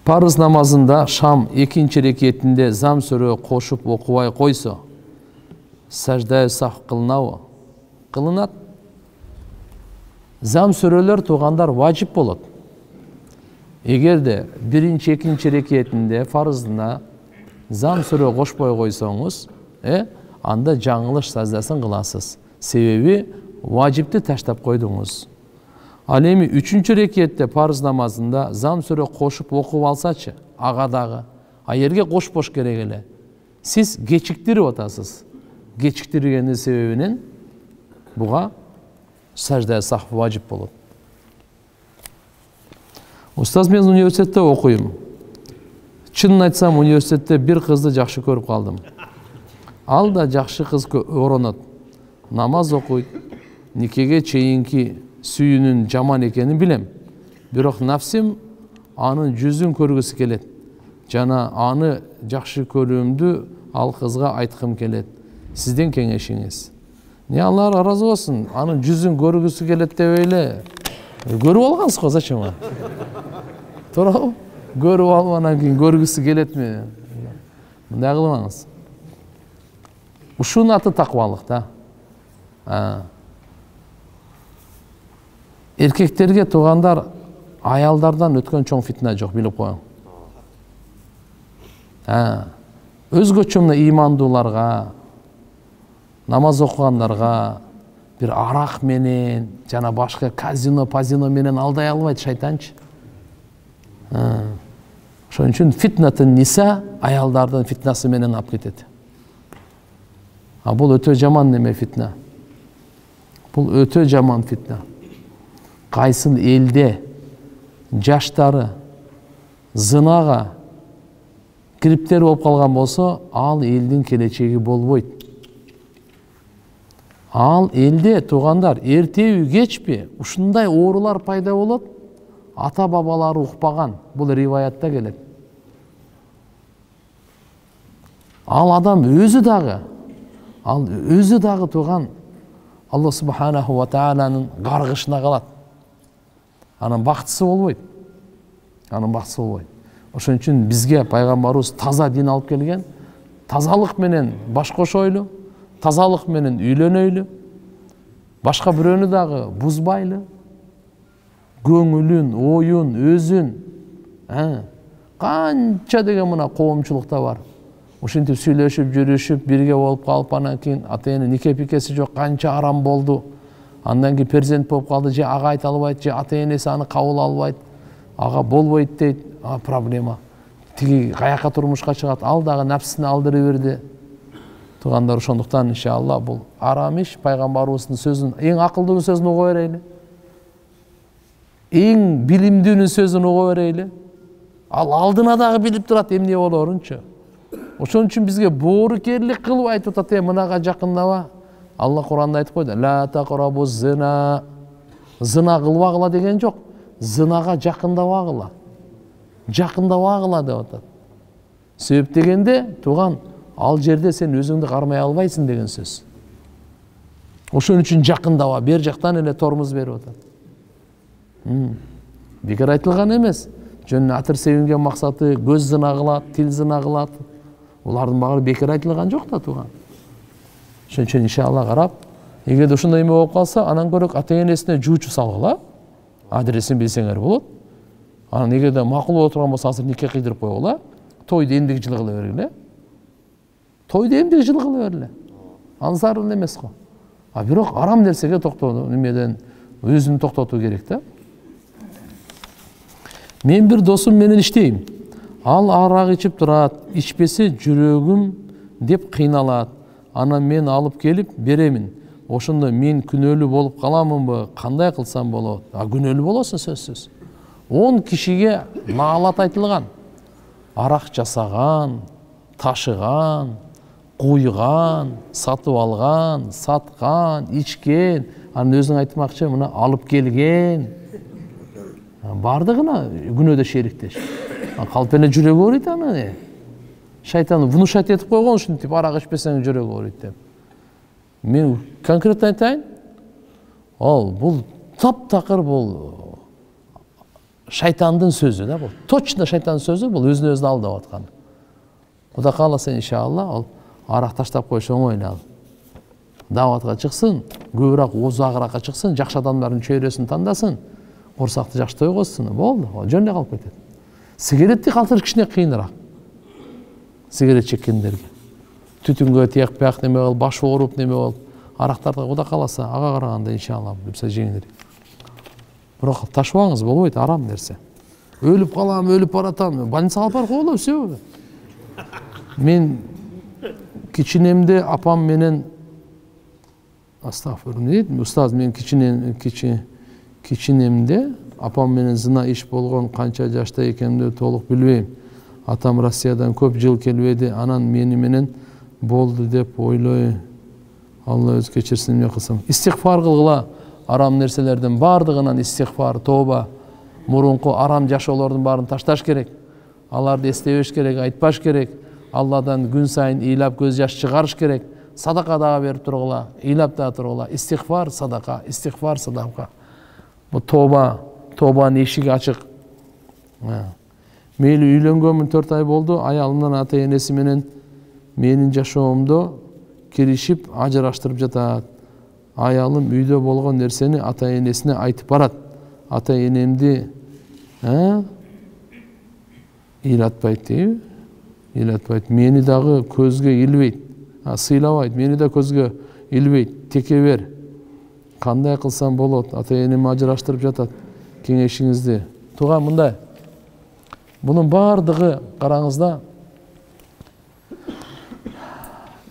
Парыз намазында шам экинчи рекетинде зам сүрө кошуп окубай койсо, сажда сах кылынабы? Кылынат. Зам сүрөлөр туугандар важип болот. Эгерде биринчи, экинчи рекетинде фарыздына зам сүрө кошпой койсоңуз, анда жаңылыш саждасын кыласыз. Себеби важипти таштап койдуңуз. Ал эми үчүнчү рекетте парыз намазында зам сүрө кошуп окуп алсачы, ага дагы, жерге кошпош керек эле. Сиз кечиктирип атасыз. Кечиктиргендин себебинен буга сажда сахв важип болот. Устаз, мен университетте окуйм. Чынын айтсам, университетте бир кызды жакшы көрүп калдым. Ал да жакшы кыз оронот. Намаз окуйт. Никеге чейинки сүйүүнүн жаман экенин билем. Бирок нафсим анын жүзүн көргүсү келет. Жана аны жакшы көрүүмдү ал кызга айткым келет. Сиздин кеңешиңиз. Не Алла разы болсун, анын жүзүн көргүсү келет деп эле. Көрүп алгансыз го, зачем? Туурабы? Көрүп алгандан кийин көргүсү келетми? Мындай кылмаңыз. Ушунун аты таквалык да. Эркектерге туугандар аялдардан өткөн чоң фитна жок, билип коюң. Өзгөчө мына ыймандууларга, намаз окугандарга бир арак менен жана башка казино менен алдай албайт шайтанчы. Ошон үчүн фитнатын ниса аялдардын фитнасы менен алып кетет. Бул өтө жаман неме фитна. Бул өтө жаман фитна. Кайсыл элде жаштары зынага кириптер болуп калган болсо, ал элдин келечеги болбойт. Ал элде туугандар эртеби кечпи ушундай оорулар пайда болот, ата бабалары укпаган. Бул риваятта келет. Ал адам өзү дагы тууган Аллах субханаху ва тааланын каргышына калат. Анын бактысы болбойт. Ошон үчүн бизге пайгамбарыбыз таза дин алып келген. Тазалык менен баш кошойлу, тазалык менен үйлөнөйлү, башка бирөөнү дагы бузбайлы, көңүлүн, оюн, өзүн, канча деген мына коомчулукта бар. Ушинтип сүйлөшүп, жүрүшүп, бирге болуп калып, анан кийин ата-эне нике пикеси жок, канча арам болду. Андан кийин перзент болуп калды, же ага айта албайт, же ата-энеси аны кабыл албайт, ага болбойт дейт, проблема. Тиги каяка турмушка чыгат, ал дагы нафсини алдырып берди. Туугандар, ошондуктан иншалла бул арам иш. Пайгамбарыбыздын сөзүн, эң акылдуунун сөзүн уга берейли. Эң билимдүүнүн сөзүн уга берейли. Ал алдына дагы билип турат эмне болорунчу. Ошон үчүн бизге боорукерлик кылып айтып атат, мынага жакындаба. Алла Куранда айтып койду, ла тaqrabu zina. Зына кылбагыла деген жок. Зынага жакындабагыла. Жакындабагыла деп атат. Себеп дегенде, тууган, ал жерде сен өзүңдү кармай албайсың деген сөз. Ошон үчүн жакындаба, бер жактан эле тормуз берип атат. Бекер айтылган эмес. Жөн атыр себинген максаты көз зына кылат, тил зына кылат. Улардын баары бекер айтылган жок да, тууган. Ошон үчүн иншалла карап, эгерде ушундай эме болуп калса, анан көрөк ата-энесине жуучу салгыла. Адресин билсеңер болот. Анан эгерде макул боло турган болсо, азыр нике кыйдырып койгула. Тойду эмдиги жылы кыла бергиле. Тойду эмдиги жылы кыла бергиле. Ал зарыл эмес го. Бирок арам нерсеге токтону, немеден өзүн токтотуу керек да. Мен бир досум менен иштейм. Ал арак ичип турат, ичпесе жүрөгүм деп кыйналат. Анан мен алып келип беремин. Ошондо мен күнөөлүү болуп каламынбы? Кандай кылсам болот? Күнөөлүү болосуң сөзсүз. 10 кишиге наалат айтылган. Арак жасаган, ташыган, куйган, сатып алган, саткан, ичкен, анан өзүң айтмакчы, мына алып келген. Бардыгына күнөөдө шериктеш. Калп эле жүрөгү ооруйт аны. Шайтан внушать этип койгон, ушинтип арак ичпесең жүрөгү ооруйт деп. Мен конкретно айтайын. Бул таптакыр бул шайтандын сөзү да, бул точно шайтандын сөзү, бул өзүн өзү алдап аткан. Кудай кааласа иншалла ал арак таштап коюш оңой эле, ал даватка чыксын, көбүрөөк узагыраакка чыксын, жакшы адамдардын чөйрөсүн тандасын, курсакты жакшы тойгозсун, болду, жөн эле калып кетет. Сигаретти калтырыш кичине кыйыныраак. Сигарет чеккендерге түтүнгө тиякпак неме болуп, баш ооруп неме болуп, арактарды Кудай кааласа ага караганда иншалла бирсе жеңилирээк. Бирок ташыбаңыз, болбойт, арам нерсе. Өлүп калам, өлүп баратам, больницага алып барып коелу, все. Мен кичинемде апам менен устаз, мен кичинемде апам менен зына иш болгон, канча жашта экенимди толук билбейм. Атам Россиядан көп жыл келбеди, анан мени менен болду деп ойлой. Алла өз кечирсин, эмне кылсам? Истигфар кылгыла, арам нерселердин бардыгынан истигфар, тоба. Мурунку арам жашоолордун баарын ташташ керек. Аларды эстебеш керек, айтпаш керек. Алладан күн сайын ыйлап көз жаш чыгарыш керек. Садака дагы берип тургула, ыйлап дагы тургула. Истигфар, садака, истигфар, садака. Бу тобанын эшиги ачык. Мейли үйлөнгөнмүн 4 ай болду, аялымдан ата-энеси менен менин жашоомдо киришип ажыраштырып жатат. Аялым үйдө болгон нерсени ата-энесине айтып барат. Ата-энемди ыйлатпайт дейби? Ыйлатпайт. Мени дагы көзгө илбейт. Сыйлабайт, мени да көзгө илбейт. Теке бер. Кандай кылсам болот? Ата-энем ажыраштырып жатат. Кеңешиңизди. Тууган мындай. Bunun бардыгы караңызда,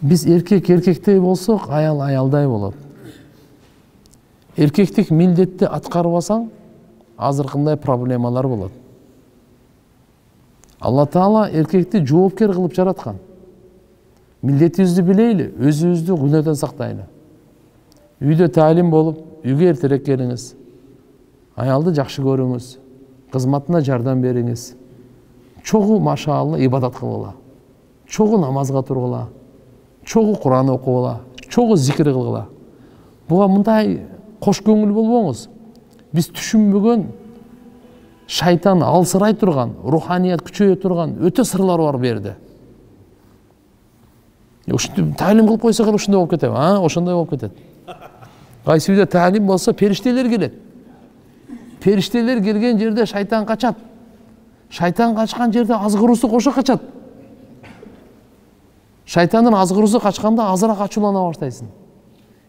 биз эркек эркектей болсок, аял аялдай болот. Эркектик милдетти аткарбасаң, азыркындай проблемалар болот. Алла Таала эркекти жоопкер кылып жараткан. Милдетибизди билейли, өзүбүздү күнөөдөн сактайлы. Үйдө таалим болуп, үйгө эртерээк келиңиз. Аялды жакшы көрүңүз, кызматына жардам бериңиз. Чогу машаалла ибадат кылгыла, чогу намазга тургула, чогу Куран окугула, чогу зикир кылгыла. Буга мындай кош көңүл болбоңуз. Биз түшүнбөгөн, шайтан алсырай турган, руханият күчөйө турган өтө сырлар бар берди. Ушинтип таалим кылып койсок эле ушундай болуп кетеби? Ошондой болуп кетет. Кайсы үйдө таалим болсо периштелер келет. Периштелер келген жерде шайтан качат. Шайтан качкан жерде азгыруусу кошо качат. Шайтандын азгыруусу качканда азыраак ачуулана баштайсың.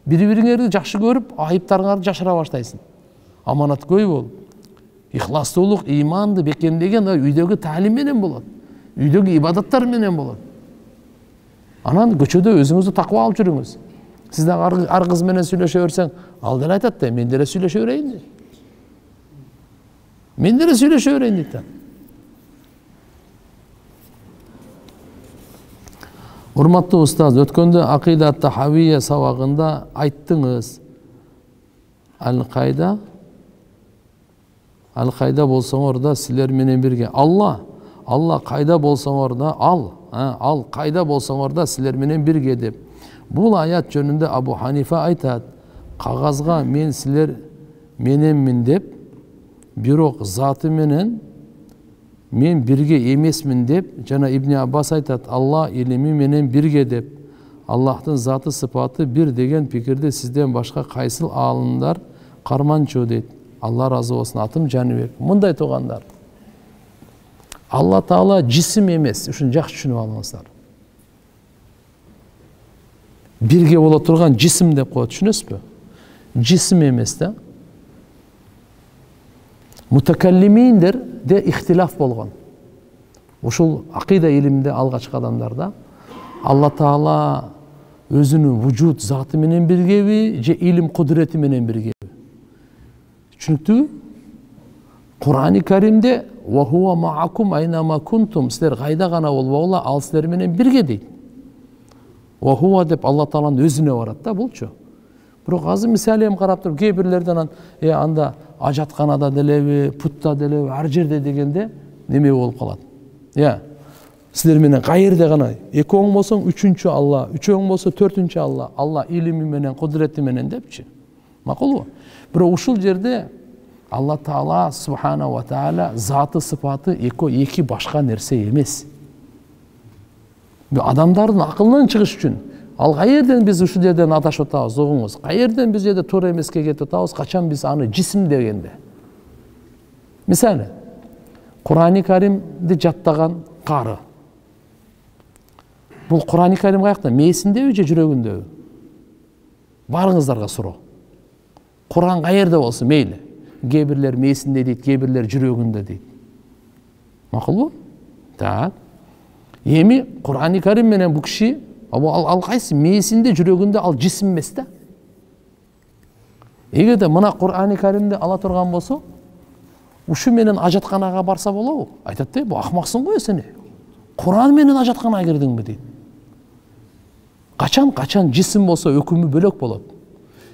Бири-бириңерди жакшы көрүп, айыптарыңарды жашыра баштайсың. Аманаткөй бол. Ихластуулук, иманды бекемдеген үйдөгү таалим менен болот. Үйдөгү ибадаттар менен болот. Анан көчөдө өзүңүздү таква алып жүрүңүз. Сиз дагы ар кыз менен сүйлөшө берсең, ал деле айтат да, мен деле сүйлөшө берейин. Мен деле сүйлөшө берейин дейт. Урматтуу устаз, өткөндө акида тахавия сабагында айттыңыз. Ал-Кайда болсоңор да силер менен бирге. Алла кайда болсоңор да ал кайда болсоңор да силер менен бирге деп. Бул аят жөнүндө Абу Ханифа айтат. Кагазга мен силер мененмин деп, бирок заты менен мен бирге эмесмин деп, жана Ибн Аббас айтат, Алла илими менен бирге деп. Аллахтын заты сыпаты бир деген пикирди сизден башка кайсыл аалымдар карманчу дейт. Алла разы болсун, атым Жаныбек. Мындай туугандар. Алла Таала жисим эмес, ушуну жакшы түшүнүп алыңыздар. Бирге боло турган жисим деп коет, түшүнөсүзбү? Жисим эмес да. Мутакаллиминдерде ихтилаф болгон. Ушул акида илиминде алгачкы адамдарда Алла Таала өзүнүн вujud заты менен биргеби, же илим кудурети менен биргеби? Түшүнүктүүбү? Кур'ан-ы Каримде "Ва хува ма'акум айнама кунтум", силер кайда гана болбогула, ал силер менен бирге дейт. Ва хува деп Алла Тааланын өзүнө барат да булчу. Бирок азыр мисалы эми карап туруп, кээ бирлерден анда ажатканада делеби, путта делеби, ар жерде дегенде неме болуп калат. Силер менен кайерде гана экөөң болсоң, үчүнчү Алла, үчөөң болсо төртүнчү Алла, Алла илими менен, кудурети менен депчи. макулбу? Бирок ушул жерде Алла Таала субхана ва тааля заты сыпаты эки башка нерсе эмес. Адамдардын акылынан чыгыш үчүн ал каерден биз ушул жерден адашып атабыз, угуңуз. Каерден биз жерде туура эмеске кетип атабыз, качан биз аны жисим дегенде. Мисалы, Кур'ан-ы Каримди жаттаган кары. Бул Кур'ан-ы Карим каякта? Мээсиндеби же жүрөгүндөбү? Барыңыздарга суроо. Кур'ан каерде болсун мейли. Кээ бирлер мээсинде дейт, кээ бирлер жүрөгүндө дейт. Макулбу? Так. Эми Кур'ан-ы Карим менен бул киши ал кайсы мээсинде, жүрөгүндө, ал жисим эмес да. Эгерде мына Кур'ан-ы Каримди ала турган болсо, ушу менен ажатканага барса болобу? Айтат да, бул акмаксың го сен. Кур'ан менен ажатканага кирдиңби дейт. Качан жисим болсо өкүмү бөлөк болот.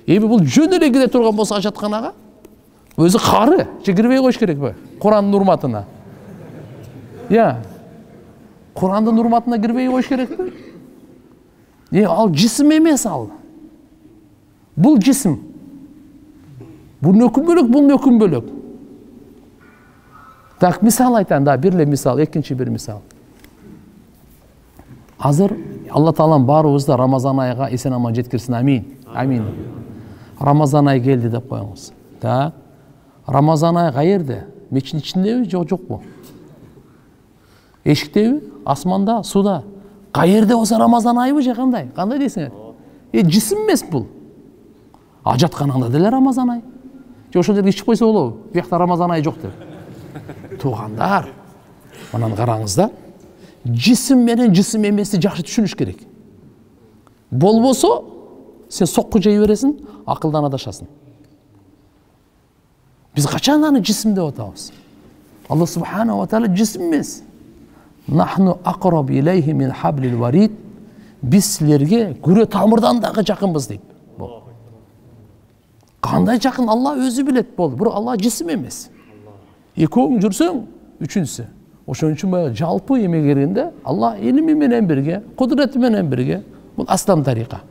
Эми бул жөн эле кире турган болсо ажатканага, өзү кары, же кирбей коюш керекпи? Кур'андын урматына. Кур'андын урматына кирбей коюш керекпи? Ал жисим эмес ал. Бул жисим. Бул өкүм бөлөк, бул өкүм бөлөк. Так, мисал айтайын да, бир эле мисал, экинчи бир мисал. Азыр Алла Таалам баарыбызды Рамазан айга эсен аман жеткирсин. Амин. Амин. Рамазан ай келди деп коюңуз. Так. Рамазан ай каерде? Мечиттин ичиндеби же жокпу? Эшиктеби? Асманда, суда? Каерде болсо Рамазан айбы же кандай? Кандай дейсиңер? Жисим эмес бул. Ажатканыңда деле Рамазан ай. Же ошол жерге ичип койсо болобу? Биякта Рамазан ай жок деп. Туугандар, мынаны караңыздар. Жисим менен жисим эмести жакшы түшүнүш керек. Болбосо сен сокку жей бересиң, акылдан адашасың. Биз качан аны жисим деп атабыз? Алла субхана ва тааля жисим эмес. Нахну акраб илейхи мин хаблил варид. Биз силерге күрө тамырдан дагы жакынбыз дейт. Кандай жакын Алла өзү билет болду. Бирок Алла жисим эмес. Экөөң жүрсөң, үчүнчүсү. Ошон үчүн баягы жалпы эмеге кергенде Алла илими менен бирге, кудурети менен бирге, бул аслам тарика.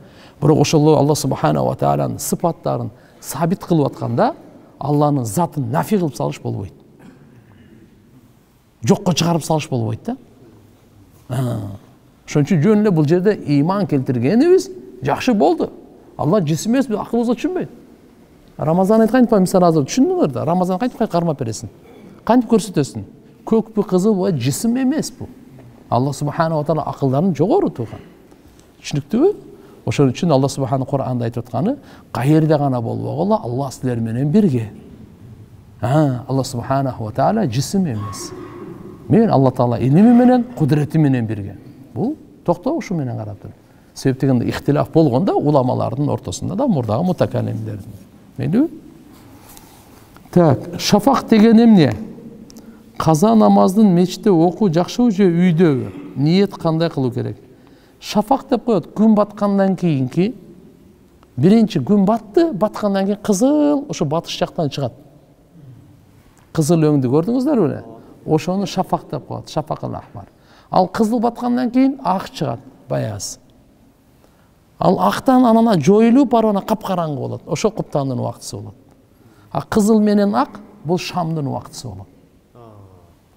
Бирок ошол Алла субхана ва тааланын сыпаттарын сабит кылып атканда, Алланын затын нафи кылып салыш болбойт. Жокко чыгарып салыш болбойт да. Ошон үчүн жөн эле бул жерде ыйман келтиргенибиз жакшы болду. Алла жисим эмес, биз акылыбызга түшүнбөйт. Рамазан айт кантип мисалы азыр түшүндүңөр да, Рамазан кантип кармап бересиң? Кантип көрсөтөсүң? Көкпү кызыл бу жисим эмес бу. Алла субхана ва таала акылдарын жогору туган. Түшүнүктүбү? Ошон үчүн Алла субхана Кур'анда айтып атканы, каерде гана болбогула Алла силер менен бирге. Алла субхана ва таала жисим эмес. Мен Алла Таала илими менен, кудурети менен бирге. Бул токтоо ушу менен карап тур. Себеп дегенде ихтилаф болгондо уламалардын ортосунда да, мурдагы мутакалимдердин. Мейли? Так, шафак деген эмне? Каза намаздын мечитте окуу жакшыбы же үйдөбү? Ниет кандай кылуу керек? Шафак деп коет, күн баткандан кийинки, биринчи күн батты, баткандан кийин кызыл ошо батыш жактан чыгат. Кызыл өңдү көрдүңүздөр беле? Ошону шафак деп коет, шафакыл ахмар. Ал кызыл баткандан кийин ак чыгат, баяз. Ал актан анан жоюлуп барып анан капкараңгы болот. Ошо куптандын убактысы болот. А кызыл менен ак бул шамдын убактысы болот.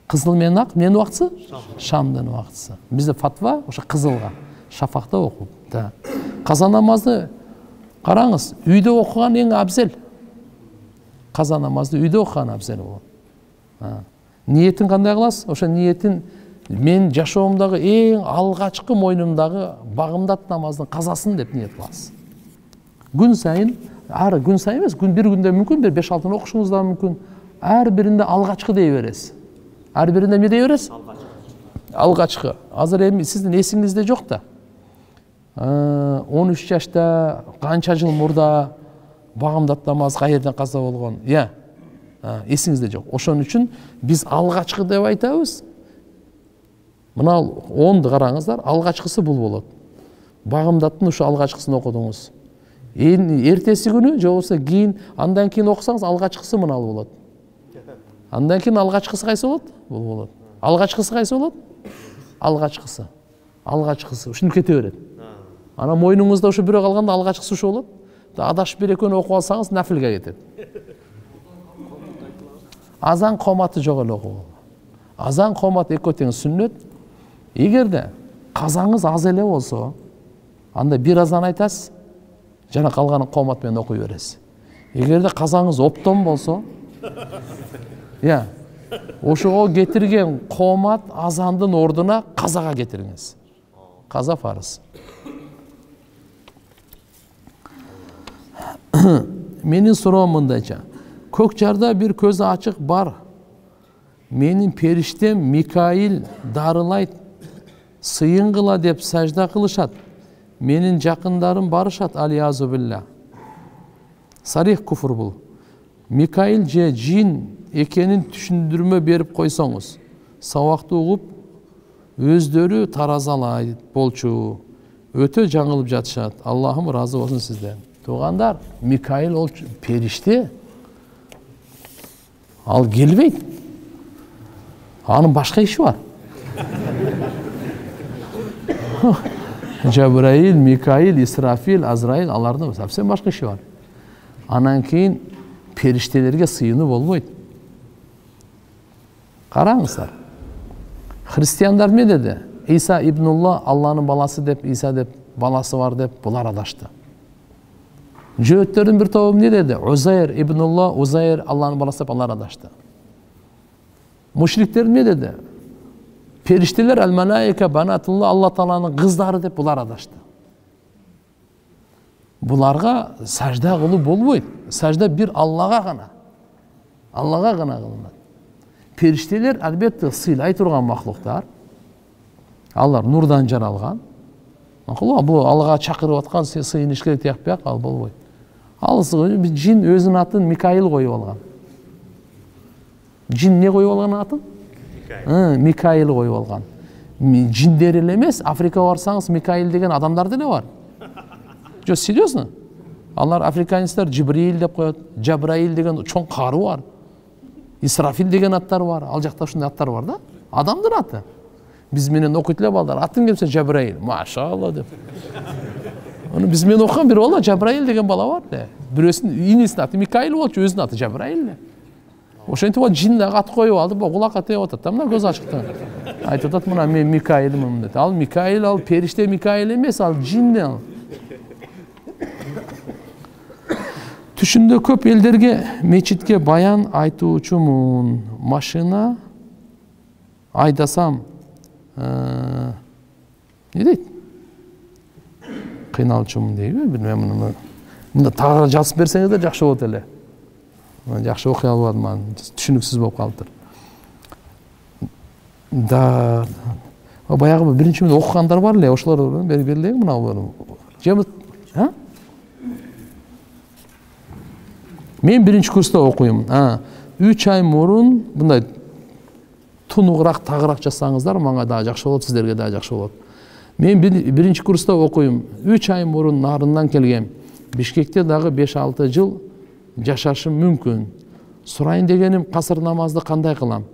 Кызыл менен ак эмненин убактысы? Шамдын убактысы. Бизде фатва ошо кызылга, шафакта окуп. Каза намазды караңыз, үйдө окуган эң абзел. Каза намазды үйдө окуган абзел болот. Ниетин кандай кыласыз? Ошо ниетин мен жашоомдогу эң алгачкы мойнумдагы багымдат намаздын казасын деп ниет кыласыз. Күн сайын, күн сайын эмес, бир күндө мүмкүн, бир 5-6 окушуңуз да мүмкүн. Ар биринде алгачкы дей бересиз. Ар биринде эмне дей бересиз? Алгачкы. Азыр эми сиздин эсиңизде жок да. 13 жашта, канча жыл мурда багымдат намаз каерден каза болгон? Эсиңизде жок. Ошон үчүн биз алгачкы деп айтабыз. Мына 10ды караңыздар, алгачкысы бул болот. Багымдаттын ушу алгачкысын окудуңуз. Эртеси күнү же болбосо кийин, андан кийин окусаңыз алгачкысы мына болот. Андан кийин алгачкысы кайсы болот? Бул болот. Алгачкысы кайсы болот? Алгачкысы. Ушинтип кете берет. Анан мойнуңузда ушу бирөө калганда алгачкысы ушу болот. адашып бир экөөнү окуп алсаңыз нафилге кетет. Азан коматы жок эле окуп. Азан комат экөө тең сүннөт. Эгерде казаңыз аз эле болсо, анда бир азан айтасыз, жана калганын комат менен окуй бересиз. Эгерде казаңыз оптон болсо, ошого кетирген комат азандын ордуна казага кетириңиз. Каза фарыз. Менин суроом мындайча. Көк жарда бир көзү ачык бар. Менин периштем Микаил дарылайт, сыйын кыла деп сажда кылышат. Менин жакындарым барышат, алиязу билля. Сарих куфур бул. Микаил же жин экенин түшүндүрмө берип койсоңуз, сабакты угуп, өздөрү таразалайт болчу. Өтө жаңылып жатышат. Аллахым разы болсун сизден. Туугандар, Микаил ол периште. Ал келбейт. Анын башка иши бар. Жабраил, Микаил, Исрафил, Азраил, алардын совсем башка иши бар. Анан кийин периштелерге сыйынуу болбойт. Караңыздар. Христиандар эмне деди? Иса ибнулла, Алланын баласы деп, Иса деп, баласы бар деп булар адашты. Жөөттөрдүн бир тобу эмне деди? Узайр ибнулла, Узайр Алланын баласы деп алар адашты. Мушриктер эмне деди? Периштелер ал-малаика банатулла, Алла тааланын кыздары деп булар адашты. Буларга сажда кылуу болбойт. Сажда бир Аллага гана. Аллага гана кылынат. Периштелер албетте сыйлай турган махлуктар. Алар нурдан жаралган. Макул, бул Аллага чакырып аткан сыйыныш керек тиякпак, ал болбойт. Ал жин өзүнүн атын Микаил коюп алган. Жин не коюп алган атын? Микаил коюп алган. Жиндер эле эмес, Африкага барсаңыз Микаил деген адамдар деле бар. Жо, серьезно? Алар африканецтер Жибриил деп коет, Жабраил деген чоң кары бар. Исрафил деген аттар бар. Ал жакта ушундай аттар бар да. Адамдын аты. Биз менен окуйт эле балдар. Атың келсе Жабраил. Машалла деп. Аны биз менен окуган бир бала Жабраил деген бала бар да. Бирөөсүнүн инесинин аты Микаил болчу, өзүнүн аты Жабраил эле. Ошентип ал жин дагы ат коюп алды, кулакка тээп атат. Мына көз ачыктан. Айтып атат, мына мен Микаилмин деп. Ал Микаил, ал периште Микаил эмес, ал жин да. Түшүндө көп элдерге мечитке баян айтуучумун. Машина айдасам не дейт? Кыйналчумун дейби? Билбейм муну. Мында тагыра жазып берсеңиздер жакшы болот эле. Жакшы окуй албадым, түшүнүксүз болуп калыптыр. Да, баягы биринчи мен окугандар бар эле, ошолор берилеби мына. Жемит, а? Мен биринчи курста окуйм. 3 ай мурун мындай тунугураак, тагыраак жасаңыздар, мага да жакшы болот, сиздерге да жакшы болот. Мен биринчи курста окуйм. 3 ай мурун нарындан келгем. Бишкекте дагы 5-6 жыл жашашым мүмкүн. Сурайын дегеним, касыр намазды кандай кылам?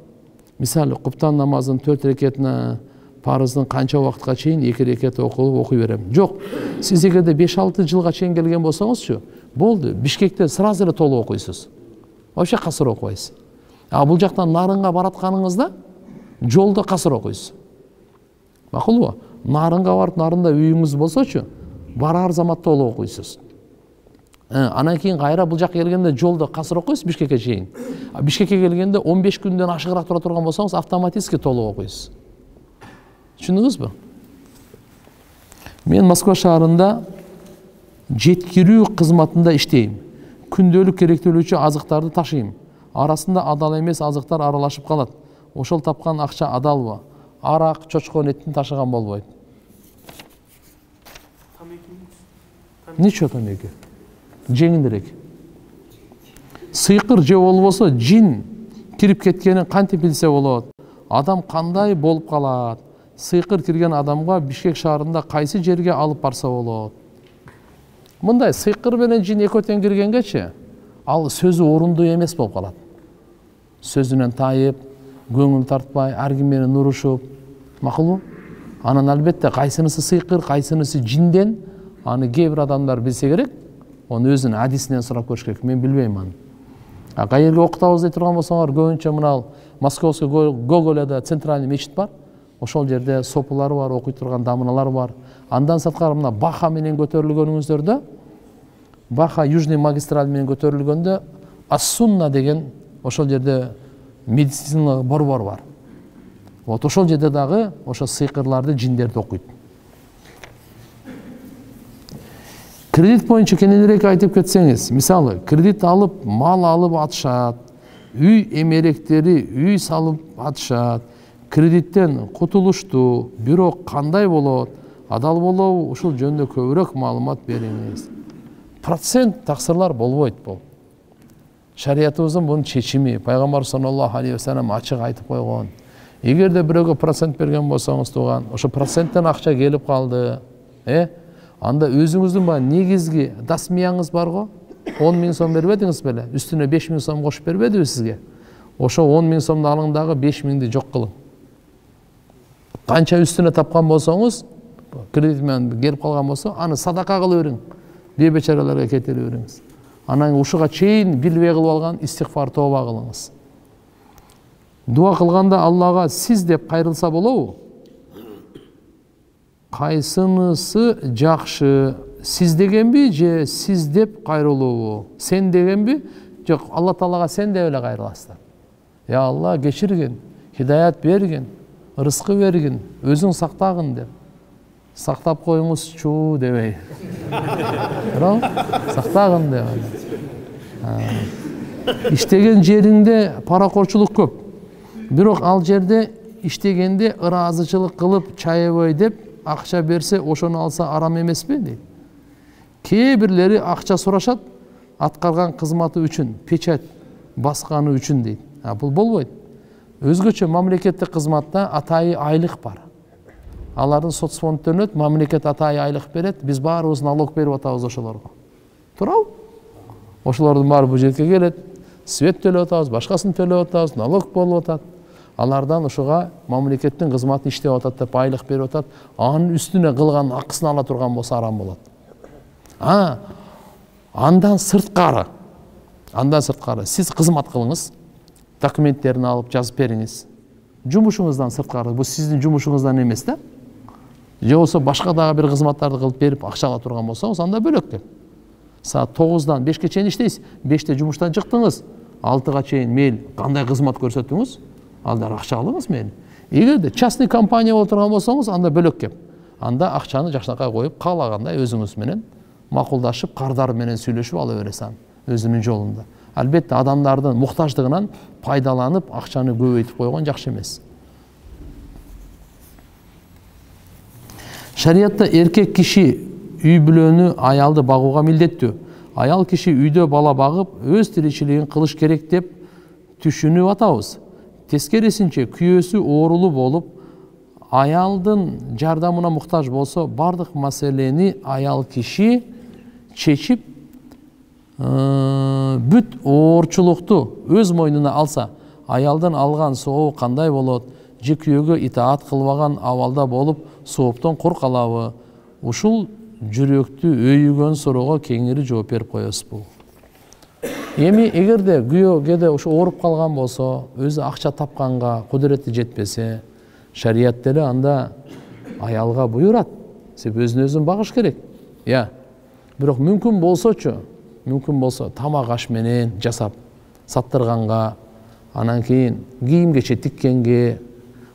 Мисалы, куптан намазын 4 рекетине, парыздын канча убакытка чейин 2 рекет окулуп окуй берем. Жок, сиз эгерде 5-6 жылга чейин келген болсоңузчу, болду, Бишкекте сразу эле толук окуйсуз. Вообще касыр окубайсыз. Бул жактан нарынга баратканыңызда жолдо касыр окуйсуз. Макулбу? Нарынга барып, нарында үйүңүз болсочу, барар заматта толук окуйсуз. Анан кийин кайра бул жакка келгенде жолдо касыр окуйсуз Бишкекке чейин. Бишкекке келгенде 15 күндөн ашыгыраак тура турган болсоңуз, автоматически толук окуйсуз. Түшүндүңүзбү? Мен Москва шаарында жеткирүү кызматында иштейм. Күндөлүк керектөлүүчү азыктарды ташыйм. Арасында адал эмес азыктар аралашып калат. Ошол тапкан акча адалбы? Арак, чочкон этин ташыган болбойт. Ничего тамеки? Жеңилирээк. Сыйкыр же болбосо жин кирип кеткенин кантип билсе болот? Адам кандай болуп калат? Сыйкыр кирген адамга Бишкек шаарында кайсы жерге алып барса болот? Мындай сыйкыр менен жин экөө тең киргенгечи, ал сөзү орундуу эмес болуп калат. Сөзүнөн тайып, көңүл тартпай, ар ким менен урушуп, макулбу? Анан албетте кайсынысы сыйкыр, кайсынысы жинден, аны кээ бир адамдар билсе керек. Оны өзүнүн адисинен сурап көрүш керек. Мен билбейм аны. Кайерге окутабыз дей турган болсоңор, көбүнчө мына Московский Гоголяда центральный мечит бар. Ошол жерде сопулар бар, окуй турган дамыналар бар. Андан сырткары мына Баха менен көтөрүлгөнүңүздөрдө, Баха Южный магистраль менен көтөрүлгөндө Ас-Сунна деген ошол жерде медициналык борбор бар. Вот ошол жерде дагы ошо сыйкырларды, жиндерди окуйт. Кредит боюнча кененирээк айтып кетсеңиз, мисалы, кредит алып, мал алып атышат, үй эмеректери үй салып атышат, кредиттен кутулушту, бирок кандай болот, адал болобу, ушул жөнүндө көбүрөөк маалымат бериңиз. Процент таксырлар болбойт бул. Шариятыбыздын бунун чечими, пайгамбар саллаллаху алейхи вассалам ачык айтып койгон. Эгерде бирөөгө процент берген болсоңуз тууган, ошо проценттен акча келип калды, анда өзүңүздүн баягы негизги дасмияңыз бар го, 10 000 сом бербедиңиз беле? Үстүнө 5 000 сом кошуп бербедиби сизге? Ошо 10 000 сомду алың дагы 5 000ди жок кылың. Канча үстүнө тапкан болсоңуз, кредит менен келип калган болсо, аны садака кылып бериң. Бейбечараларга кетирип бериңиз. Анан ушуга чейин билбей кылып алган истигфар тооба кылыңыз. Дуа кылганда Аллага сиз деп кайрылса болобу? Кайсынысы жакшы, сиз дегенби же сиз деп кайрылуубу? Сен дегенби? Жок, Алла Таалага сен деп эле кайрыласыздар. Я Алла, кечиргин, хидаят бергин, рызкы бергин, өзүң сактагын деп. Сактап коюңузчу дебей. Сактагын деп. Иштеген жериңде паракорчулук көп. Бирок ал жерде иштегенде ыраазычылык кылып, чаевой деп акча берсе, ошону алса арам эмеспи дейт. Кээ бирлери акча сурашат, аткарган кызматы үчүн, печать басканы үчүн дейт. Бул болбойт. Өзгөчө мамлекеттик кызматта атайы айлык бар. Алардын соцфонд төлөнөт, мамлекет атайы айлык берет, биз баарыбыз налог берип атабыз ошолорго. Туурабы? Ошолордун баары бул жерге келет, свет төлөп атабыз, башкасын төлөп атабыз, налог болуп атат. Алардан ошого мамлекеттин кызматын иштеп атат деп айлык берип атат. Анын үстүнө кылган акысын ала турган болсо арам болот. Андан сырткары сиз кызмат кылыңыз, документтерин алып жазып бериңиз. Жумушуңуздан сырткары, бул сиздин жумушуңуздан эмес да. Же болсо башка дагы бир кызматтарды кылып берип акча ала турган болсоңуз, анда бөлөк кеп. Саат 9-дан 5-ке чейин иштейсиз, 5-те жумуштан чыктыңыз, 6-га чейин мейл кандай кызмат көрсөтүңүз, алдар акча алыңыз мени. Эгерде частный компания боло турган болсоңуз, анда бөлөк кеп. Анда акчаны жакшынакай коюп, каалагандай өзүңүз менен макулдашып, кардар менен сүйлөшүп ала бересиз өзүнүн жолунда. Албетте адамдардын муктаждыгынан пайдаланып, акчаны көбөйтүп койгон жакшы эмес. Шариятта эркек киши үй бүлөнү, аялды багууга милдеттүү. Аял киши үйдө бала багып, өз тиричилигин кылыш керек деп түшүнүп атабыз. Тескерисинче, күйөөсү оорулуу болуп, аялдын жардамына муктаж болсо, бардык маселени аял киши чечип, бүт оорчулукту өз мойнуна алса, аялдан алган соо кандай болот, же күйөөгө итаат кылбаган абалда болуп, сооптон кур калабы? Ушул жүрөктү өйүгөн суроого кеңири жооп берип коесузбу? Эми эгерде күйөө кээде ушу ооруп калган болсо, өзү акча тапканга кудурети жетпесе, шарият деле анда аялга буйрат. Себеби өзүн багыш керек. Бирок мүмкүн болсо тамак аш менен жасап саттырганга, анан кийин кийим кече тиккенге,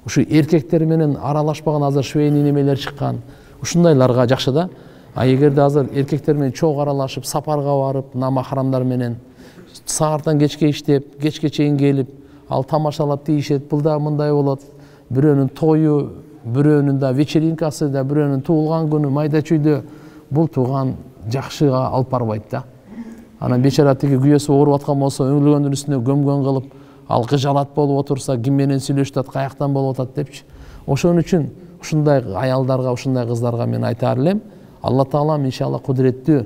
ушу эркектер менен аралашпаган азыр швейный немелер чыккан. Ушундайларга жакшы да. Эгерде азыр эркектер менен чогуу аралашып, сапарга барып, намахарамдар менен сааттан кечке иштеп, кечке чейин келип, ал тамашалап тийишет, бул да мындай болот. Бирөөнүн тою, бирөөнүн да вечеринкасы да, бирөөнүн туулган күнү, майда чүйдө, бул тууган жакшыга алып барбайт да. Анан бечара тиги күйөөсү ооруп аткан болсо, өңүлгөндүн үстүнө көмгөн кылып, ал кыжалат болуп отурса, ким менен сүйлөшүп атат, каяктан болуп атат депчи. Ошон үчүн ушундай аялдарга, ушундай кыздарга мен айтаар элем, Алла Таалам иншалла кудуреттүү,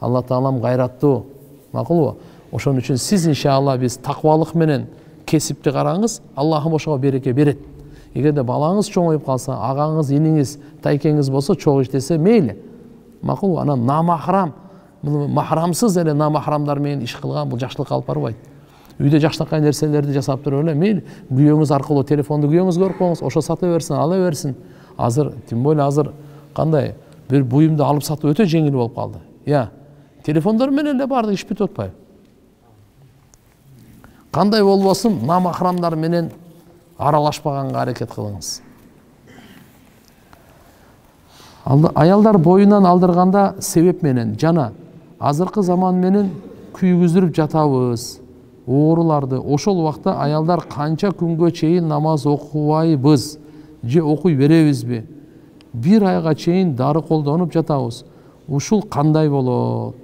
Алла Таалам гайраттуу, макулбу? Ошон үчүн сиз иншалла биз таквалык менен кесипти караңыз, Аллахым ошого береке берет. Эгерде балаңыз чоңоюп калса, агаңыз, иниңиз, тайкеңиз болсо, чогуу иштесе мейли. Макулбу? Анан намахрам бул махрамсыз эле намахрамдар менен иш кылган бул жакшылыкка алып барбайт. Үйдө жакшынакай нерселерди жасап туруп эле мейли күйөөңүз аркылуу телефонду күйөөңүз көрүп коюңуз, ошо сата берсин, ала берсин. Азыр тем более азыр кандай бир буюмду алып сатуу өтө жеңил болуп калды. Телефондор менен эле баардык иш бүтүп атпайбы? Кандай болбосун намахрамдар менен аралашпаганга аракет кылыңыз. Аялдар боюнан алдырганда себеп менен жана азыркы заман менен күйгүздүрүп жатабыз ооруларды. Ошол убакта аялдар канча күнгө чейин намаз окубайбыз же окуй беребизби? Бир айга чейин дары колдонуп жатабыз. Ушул кандай болот?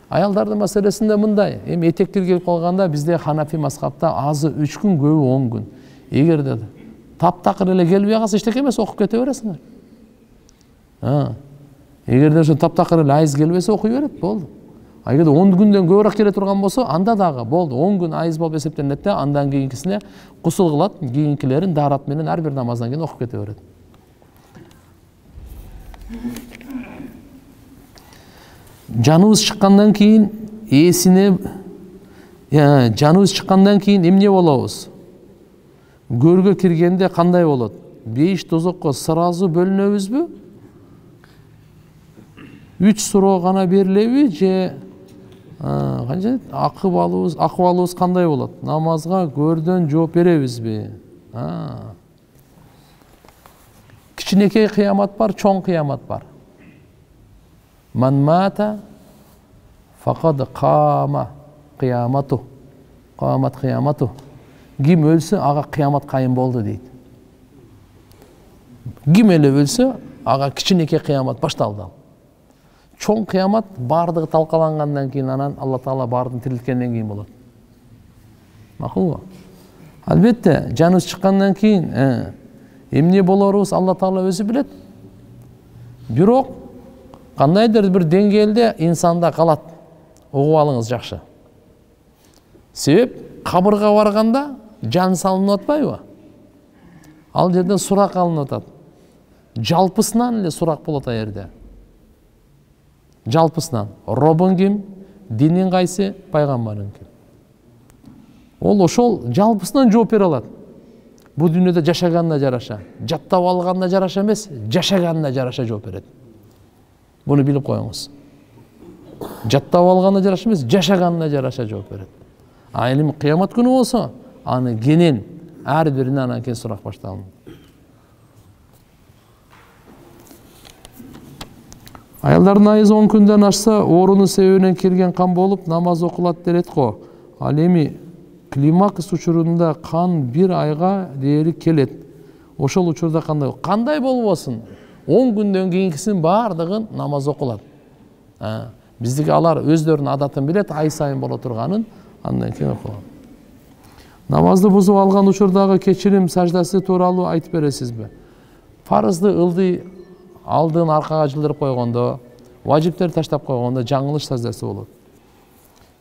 Аялдардын маселесинде мындай, эми этектер келип калганда бизде Ханафи мазхабта азы 3 күн, көбү 10 күн. Эгерде таптакыр эле келбей калса эчтеке эмес, окуп кете бересиңер. Эгерде ошо таптакыр эле айыз келбесе окуй берет, болду. Эгерде 10 күндөн көбүрөөк келе турган болсо, анда дагы болду. 10 күн айыз болуп эсептелет да, андан кийинкисине кусул кылат, кийинкилерин дарат менен ар бир намаздан кийин окуп кете берет. Жаныбыз чыккандан кийин жаныбыз чыккандан кийин эмне болобуз? Көргө киргенде кандай болот? 5 тозокко сразу бөлүнөбүзбү? 3 суроо гана берилеби же канча акыбалыбыз кандай болот? Намазга көрдөн жооп беребизби? Кичинекей кыямат бар, чоң кыямат бар. Ман мата факад кама кыямату. Камат кыямату. Ким өлсө, ага кыямат кайым болду дейт. Ким эле өлсө, ага кичинекей кыямат башталды. Чоң кыямат бардыгы талкалангандан кийин анан Алла Таала бардын тирилткенден кийин болот. Макулбу? Албетте, жаныбыз чыккандан кийин эмне болорубуз Алла Таала өзү билет. Бирок кандайдыр бир деңгээлде инсанда калат. Угуп алыңыз жакшы. Себеп кабырга барганда жан салынып атпайбы? Ал жерден сурак алынып атат. Жалпысынан эле сурак болот ал жерде. Жалпысынан. Робуң ким? Динин кайсы? Пайгамбарың ким? Ол ошол жалпысынан жооп бере алат. Бу дүйнөдө жашаганына жараша, жаттап алганына жараша эмес, жашаганына жараша жооп берет. Буну билип коюңуз. Жаттап алганына жараша эмес, жашаганына жараша жооп берет. А эми кыямат күнү болсо, аны кенен ар бирине анан кийин сурак башталат. Аялдардын айызы 10 күндөн ашса, оорунун себебинен кирген кан болуп, намаз окулат дерет го. Ал эми климакс учурунда кан бир айга дээрлик келет. Ошол учурда кандай болбосун? 10 күндөн кийинкисин бардыгын намаз окулат. Биздики алар өздөрүнүн адатын билет, ай сайын боло турганын, андан кийин окулат. Намазды бузуп алган учурдагы кечирим саждасы тууралуу айтып бересизби? Фарызды ылдый алдын аркага жылдырып койгондо, важиптер таштап койгондо жаңылыш саждасы болот.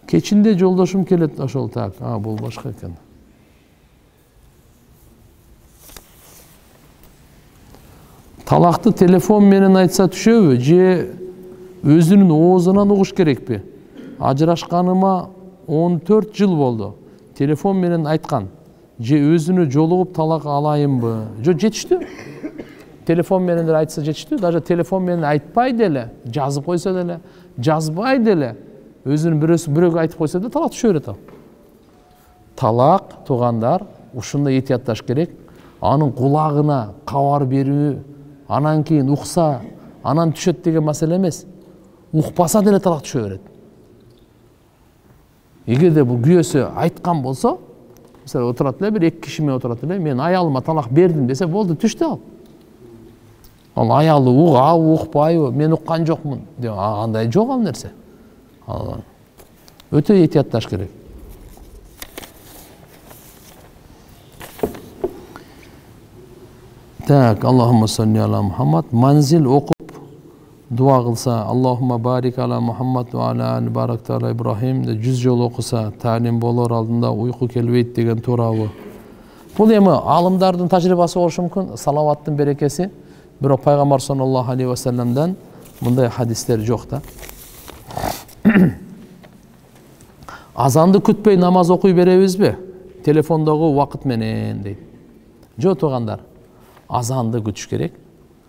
Кечинде жолдошум келет, ошол так. Бул башка экен. Талакты телефон менен айтса түшөбү же өзүнүн оозунан угуш керекпи? Ажырашканыма 14 жыл болду. Телефон менен айткан. Же өзүнө жолугуп талак алайынбы? Жо жетиштүү. Телефон менен айтса жетиштүү. Даже телефон менен айтпай деле, жазып койсо деле, жазбай деле, өзүнүн бирөөгө айтып койсо да талак түшө берет ал. Талак туугандар ушундай этиятташ керек. Анын кулагына кабар берүү, анан кийин укса, анан түшөт деген маселе эмес. Укпаса деле талак түшө берет. Эгерде бул күйөөсү айткан болсо, мисалы отурат эле, бир 2 киши менен отурат эле, мен аялыма талак бердим десе, болду, түштү ал. Ал аялы угабы, укпайбы, мен уккан жокмун деп, андай жок ал нерсе. Өтө этиятташ керек. Так, Аллахумма салли ала Мухаммад. Манзил окуп дуа кылса, Аллахумма барик ала Мухаммад ва ала али баракта ала Ибрахим 100 жол окуса, таалим болор алдында уйку келбейт деген туурабы? Бул эми алымдардын тажрыйбасы болушу мүмкүн, салаваттын берекеси. Бирок пайгамбар саллаллаху алейхи ва салламдан мындай хадистер жок да. Азанды күтпей намаз окуй беребизби? Телефондогу убакыт менен дейт. Жок туугандар. Азанды күтүш керек.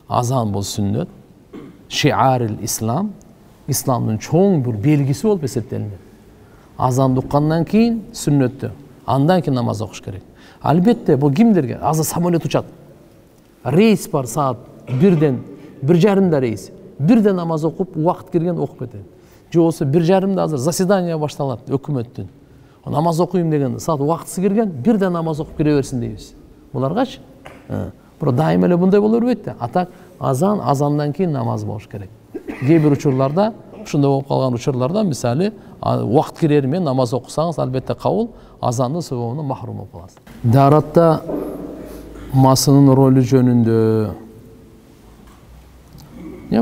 Азан бул сүннөт. Шиарил ислам. Исламдын чоң бир белгиси болуп эсептелинет. Азанды уккандан кийин сүннөттү. Андан кийин намаз окуш керек. Албетте бул кимдерге? Азыр самолет учат. Рейс бар саат 1-ден 1:30 рейс. 1-де намаз окуп, убакыт кирген окуп кетет. Же болсо 1:30 азыр заседание башталат өкмөттүн. Намаз окуйм деген саат убакытсы кирген, 1-де намаз окуп кире берсин дейбиз. Буларгачы? Бирок дайым эле мындай боло бербейт да. Атак азандан кийин намаз болуш керек. Кээ бир учурларда, ушундай болуп калган учурларда, мисалы, убакыт кирери менен намаз окусаңыз, албетте кабыл, азандын сабабынан махрум болуп каласыз. Даратта масынын ролу жөнүндө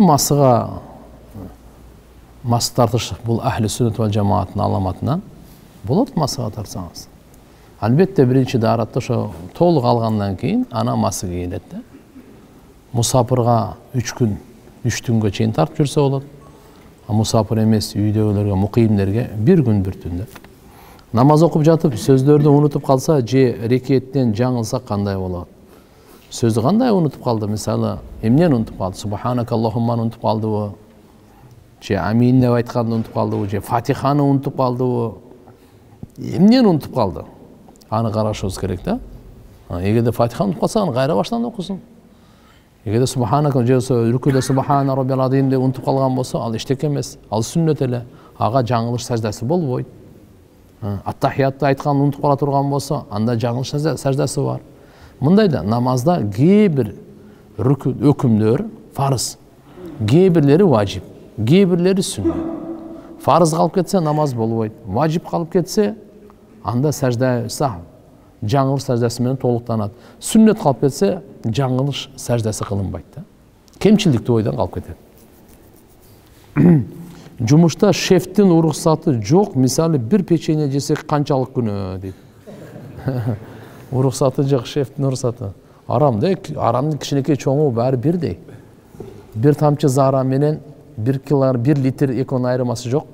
масыга мас тартыш бул ахли сүннет вал жамааттын аламатынан болот масыга тартсаңыз. Албетте биринчи даратта ошо толук алгандан кийин ана масы кийилет да. Мусапырга 3 түнгө чейин тартып жүрсө болот. Мусапыр эмес үйдөгүлөргө, мукимдерге 1 күн 1 түндө. Намаз окуп жатып сөздөрдү унутуп калса же рекеттен жаңылса кандай болот? Сөздү кандай унутуп калды? Мисалы, эмнени унутуп калды? Субханакаллахумманы унутуп калдыбы? Же амин деп айтканды унутуп калдыбы? Же Фатиханы унутуп калдыбы? Эмнени унутуп калды? Аны карашыбыз керек да. Эгерде Фатиханы унутуп калса, аны кайра баштан окусун. Эгерде субханака же рүкүдө субхана роббил азим деп унутуп калган болсо, ал эчтеке эмес. Ал сүннөт эле. Ага жаңылыш саждасы болбойт. Ат-тахиятты айтканды унутуп кала турган болсо, анда жаңылыш саждасы бар. Мындайда намазда кээ бир өкүмдөр фарыз, кээ бирлери важип, кээ бирлери сүннөт. Фарыз калып кетсе намаз болбойт. Важип калып кетсе, анда сажда сахв, жаңылыш саждасы менен толуктанат. Сүннөт калып кетсе, жаңылыш саждасы кылынбайт да. Кемчиликтүү ойдон калып кетет. Жумушта шефтин уруксаты жок, мисалы бир печенье жесек канчалык күнөө дейт. Уруксаты жок, шефтин уруксаты. Арам да, арамдын кичинекей чоңу баары бирдей. Бир тамчы зара менен 1 литр экөөнүн айырмасы жок.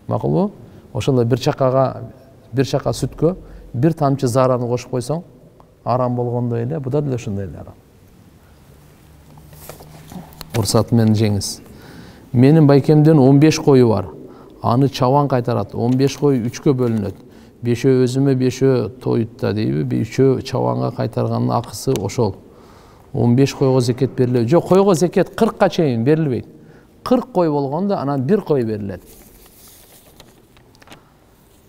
Макулбу? Ошондой бир чака сүткө 1 тамчы зараны кошуп койсоң, арам болгондой эле, буда деле ошондой эле арам. Уруксат менен жеңиз. Менин байкемден 15 кою бар. Аны чабан кайтарат. 15 кой 3кө бөлүнөт. 5 өзүмө, 5 тоютта дейби, 3 чабанга кайтарганын акысы ошол. 15 койго зекет берилет. Жок, койго зекет 40ка чейин берилбейт. 40 кой болгондо анан 1 кой берилет.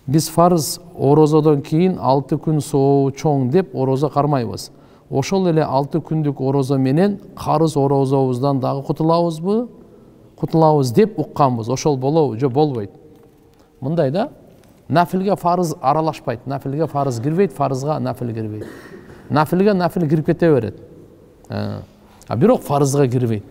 Биз фарыз орозодон кийин 6 күн сообу чоң деп орозо кармайбыз. Ошол эле 6 күндүк орозо менен карыз орозобуздан дагы кутулабызбы? Кутулабыз деп укканбыз. Ошол болобу? Жок, болбойт. Мындай да, нафилге фарыз аралашпайт. Нафилге фарыз кирбейт, фарызга нафил кирбейт. Нафилге нафил кирип кете берет. Бирок фарызга кирбейт.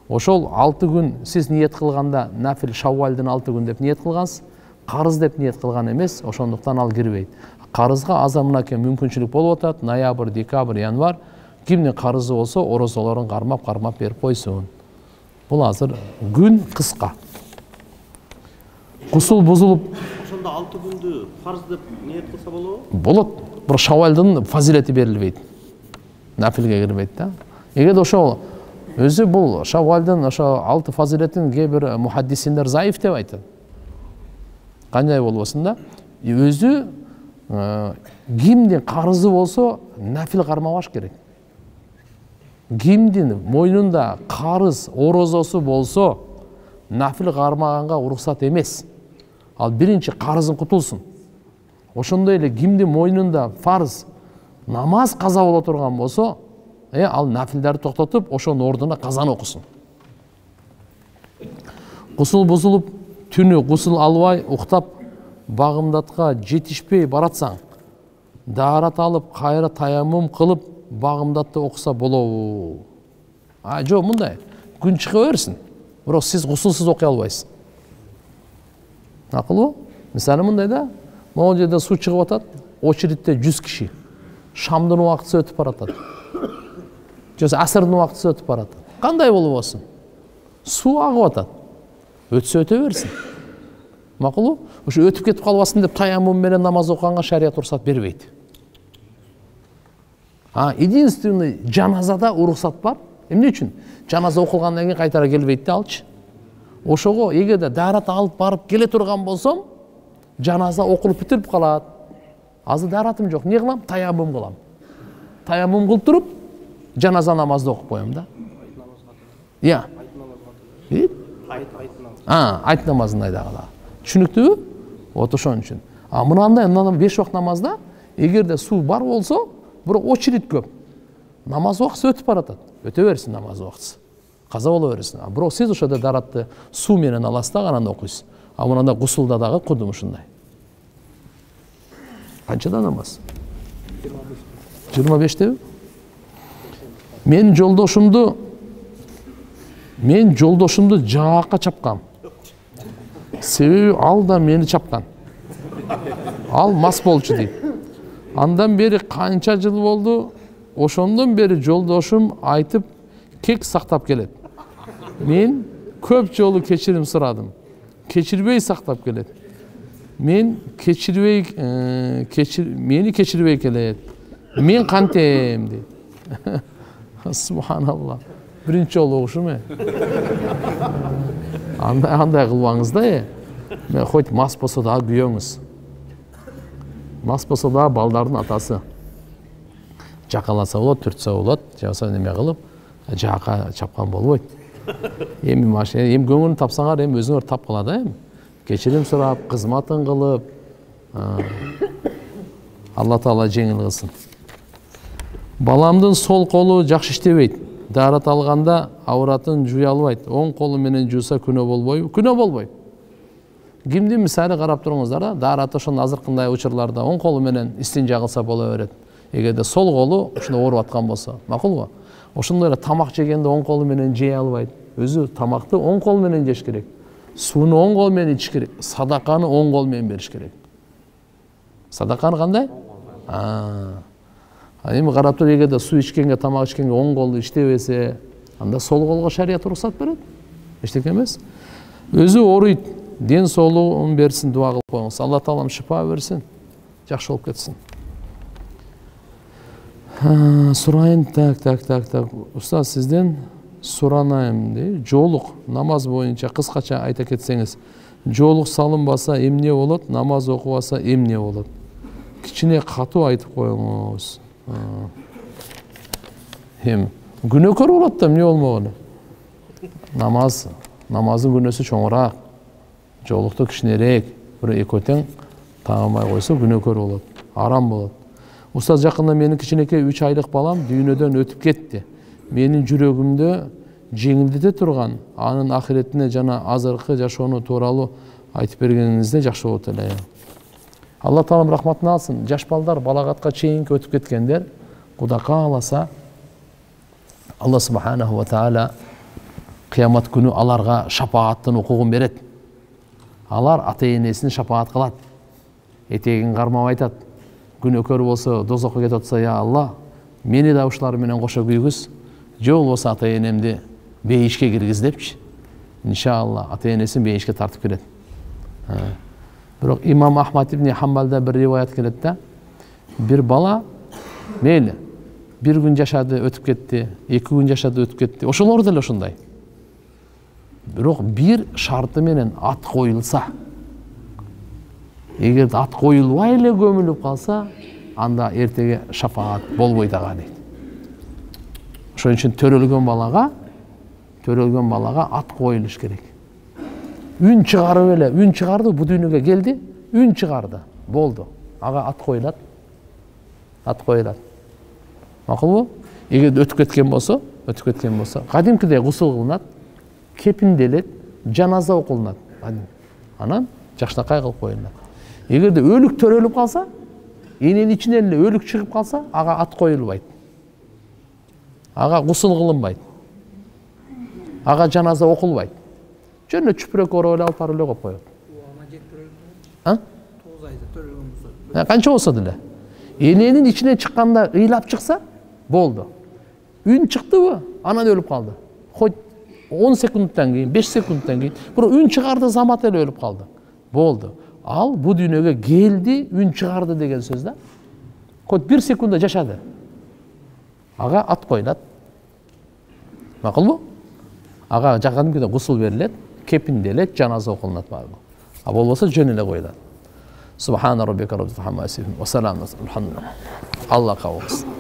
Ошол 6 күн сиз ниет кылганда нафил Шаввалдын 6 күн деп ниет кылгансыз, карыз деп ниет кылган эмес, ошондуктан ал кирбейт. Карызга азыр мынакей мүмкүнчүлүк болуп атат. Ноябрь, декабрь, январь кимдин карызы болсо, орозолорун кармап берип койсун. Бул азыр күн кыска. Гусул бузулуп, ошондо 6 күндү фарз деп ниет кылса болобу? Болот. Бирок Шаввалдын фазилети берилбейт. Нафилге кирбейт да. Эгерде ошол өзү бул Шаввалдын ошо 6 фазилетин кээ бир мухаддисиндер заиф деп айтат. Кандай болбосун да? Өзү кимдин карызы болсо, нафил кармабаш керек. Кимдин мойнунда карыз орозосу болсо, нафил кармаганга уруксат эмес. Ал биринчи карызын кутулсун. Ошондой эле кимдин мойнунда фарз намаз каза боло турган болсо, ал нафилдерди токтотуп, ошонун ордуна казаны окусун. Гусул бузулуп, түнү гусул албай, уктап, багымдатка жетишпей баратсаң, даарат алып, кайра таяммум кылып, багымдатты окуса болобу? Жок, мындай. Күн чыга берсин. Бирок сиз гусулсуз окуй албайсыз. Макулбу? Мисалы мындай да, могул жерде суу чыгып атат, очередте 100 киши. Шамдын убактысы өтүп баратат. Же асырдын убактысы өтүп баратат. Кандай болбосун? Суу агып атат. Өтсө өтө берсин. Макулбу? Ошо өтүп кетип калбасын деп таяммум менен намаз окуганга шарият уруксат бербейт. Единственный жаназада уруксат бар. Эмне үчүн? Жаназа окулгандан кийин кайтара келбейт да алчы. Ошого эгерде даарат алып барып келе турган болсом, жаназа окулуп бүтүрүп калат. Азыр дааратым жок. Не кылам? Таяммум кылам. Таяммум кылып туруп, жаназа намазды окуп коем да. Я. Айт намазын айдагыла. Түшүнүктүүбү? Вот ошон үчүн. Мынандай 5 вакыт намазда эгерде суу бар болсо, бирок очередь көп. Намаз убакыты өтүп баратат. Өтө берсин намаз убакыты. Каза боло берсин. Бирок сиз ошодо даратты суу менен аласыз да, анан окуйсуз. Мында гусулда дагы кудум ушундай. Канчада намаз? 25-теби? Мен жолдошумду жаакка чапкам. Себеби ал да мени чапкан. Ал мас болчу дейт. Андан бери канча жыл болду? Ошондон бери жолдошум айтып кек сактап келет. Мен көп жолу кечирим сурадым. Кечирбей сактап келет. Мени кечирбей келет. Мен кантем дейт. Субханалла. Биринчи жолу окушум андай кылбаңыз да. Хоть мас болсо да күйөөңүз. Мас болсо да балдардын атасы. Жакаласа болот, түртсө болот, жаса неме кылып, жаакка чапкан болбойт. Эми машина, эми көңүлүн тапсаңар, эми өзүңөр тап калат да. Кечирим сурап, кызматын кылып, Алла Таала жеңил кылсын. Баламдын сол колу жакшы иштебейт. Даарат алганда авратын жуя албайт. Оң колу менен жууса күнөө болбойбу? Күнөө болбойт. Кимдин мисалы карап туруңуздар да, даарат ошон азыркындай учурларда оң колу менен истинжа кылса боло берет. Эгерде сол колу ушундай ооруп аткан болсо, макулбу? Ошондой эле тамак жегенде оң колу менен жей албайт. Өзү тамакты оң кол менен жеш керек. Сууну оң кол менен ичиш керек. Садаканы оң кол менен бериш керек. Садаканы кандай? Эми карап туруп, эгерде суу ичкенге, тамак ичкенге оң колду иштебесе, анда сол колго шарият уруксат берет. Эчтеке эмес. Өзү ооруйт. Ден соолугун берсин, дуа кылып коюңуз. Алла Таалам шифа берсин. Жакшы болуп кетсин. Сурайын, так. Устаз, сизден суранайым дейт. Жоолук намаз боюнча кыскача айта кетсеңиз. Жоолук салынбаса эмне болот, намаз окубаса эмне болот? Кичине катуу айтып коюңуз. Күнөөкөр болот да, эмне болмогону? Намаздын күнөөсү чоңураак. Жоолукту кичинерээк, бир экөө тең тагынбай койсо күнөөкөр болот, арам болот. Устаз, жакында менин кичинекей 3 айлык балам дүйнөдөн өтүп кетти. Менин жүрөгүмдө жеңилдете турган, анын ахиретине жана азыркы жашоону тууралуу айтып бергениңизде жакшы болот эле. Алла Таалам рахматын алсын. Жаш балдар балагатка чейинки өтүп кеткендер, Кудай кааласа, Алла субханаху ва таала кыямат күнү аларга шапааттын укугун берет. Алар ата-энесин шапаат кылат. Этегин кармап айтат. Күнөөкөр болсо, дозокко кетип атса, я Алла, мени да ушулар менен кошо күйгүз. Же болбосо ата-энемди бейишке киргиз депчи. Иншалла ата-энесин бейишке тартып кирет. Бирок имам Ахмад ибн Хамбалда бир риваят келет да. Бир бала мейли 1 күн жашады, өтүп кетти, 2 күн жашады, өтүп кетти. Ошолор деле ошондой. Бирок бир шарты менен ат коюлса, эгер ат коюлбай эле көмүлүп калса, анда эртеге шафаат болбойт ага дейт. Ошон үчүн төрөлгөн балага ат коюлуш керек. Үн чыгарып эле, үн чыгарды, бу дүйнөгө келди, үн чыгарды, болду. Ага ат коюлат. Макулбу? Эгер өтүп кеткен болсо, кадимкидей гусул кылынат, кепинделет, жаназа окулунат. Анан жакшынакай кылып коюлат. Эгерде өлүк төрөлүп калса, эненин ичинен эле өлүк чыгып калса, ага ат коюлбайт. Ага гусул кылынбайт. Ага жаназа окулбайт. Жөн эле чүпүрөк ороп эле алып барып эле коюп коет. 9 айда төрөлгөн болсо. Канча болсо деле. Эненин ичинен чыкканда ыйлап чыкса, болду. Үн чыктыбы, анан өлүп калды. Хоть 10 секундтан кийин, 5 секундтан кийин, бирок үн чыгарды, замат эле өлүп калды. болду. Ал бу дүйнөгө келди, үн чыгарды деген сөз да. Код 1 секунда жашады. Ага ат коюлат. Макулбу? Ага кадимкидей гусул берилет, кепинделет, жаназа окулунат баары. А болбосо жөн эле коюлат. Субхана раббика раббил хамма ясифун ва саламун алхамдулилlah. Алла кабыл кылсын.